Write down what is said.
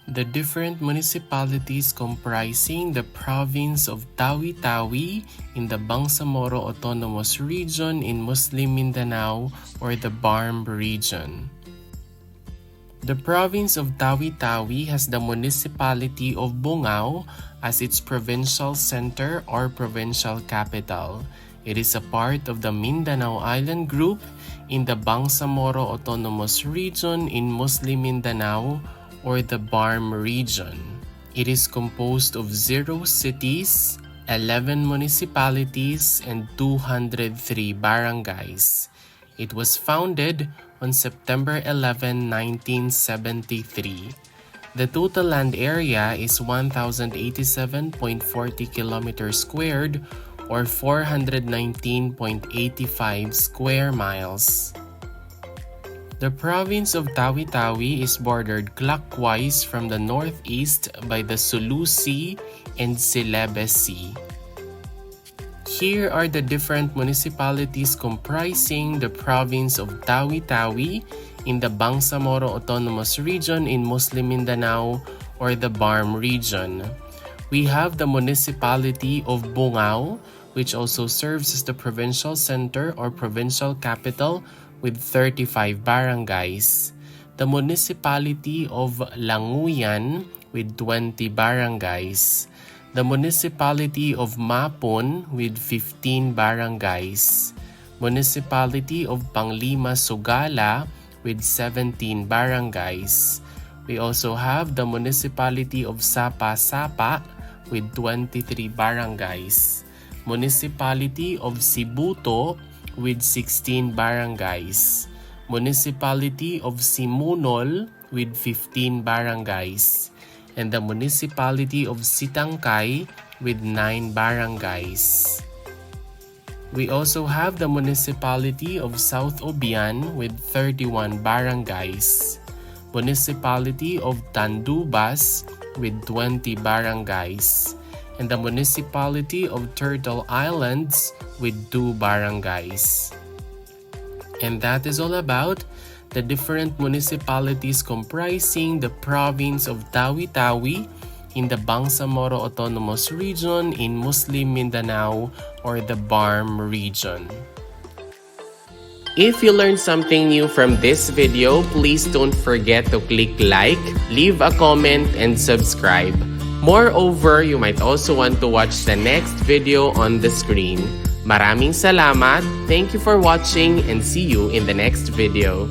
The different municipalities comprising the province of Tawi-tawi in the Bangsamoro Autonomous Region in Muslim Mindanao or the BARMM region. The province of Tawi-tawi has the municipality of Bungao as its provincial center or provincial capital. It is a part of the Mindanao Island Group in the Bangsamoro Autonomous Region in Muslim Mindanao or the BARMM region. It is composed of 0 cities, 11 municipalities, and 203 barangays. It was founded on September 11, 1973. The total land area is 1,087.40 kilometers squared or 419.85 square miles. The province of Tawi-tawi is bordered clockwise from the northeast by the Sulu Sea and Celebes Sea. Here are the different municipalities comprising the province of Tawi-tawi in the Bangsamoro Autonomous Region in Muslim Mindanao or the BARMM region. We have the municipality of Bungao, which also serves as the provincial center or provincial capital with 35 barangays. The municipality of Languyan with 20 barangays. The municipality of Mapon with 15 barangays. Municipality of Panglima Sugala with 17 barangays. We also have the municipality of Sapa-Sapa with 23 barangays. Municipality of Sibuto with 16 barangays. Municipality of Simunol with 15 barangays. And the municipality of Sitangkay with 9 barangays. We also have the municipality of South Obian with 31 barangays. Municipality of Tandubas with 20 barangays. And the municipality of Turtle Islands with 2 barangays. And that is all about the different municipalities comprising the province of Tawi-tawi in the Bangsamoro Autonomous Region in Muslim Mindanao or the BARMM region. If you learned something new from this video, please don't forget to click like, leave a comment, and subscribe. Moreover, you might also want to watch the next video on the screen. Maraming salamat, thank you for watching, and see you in the next video.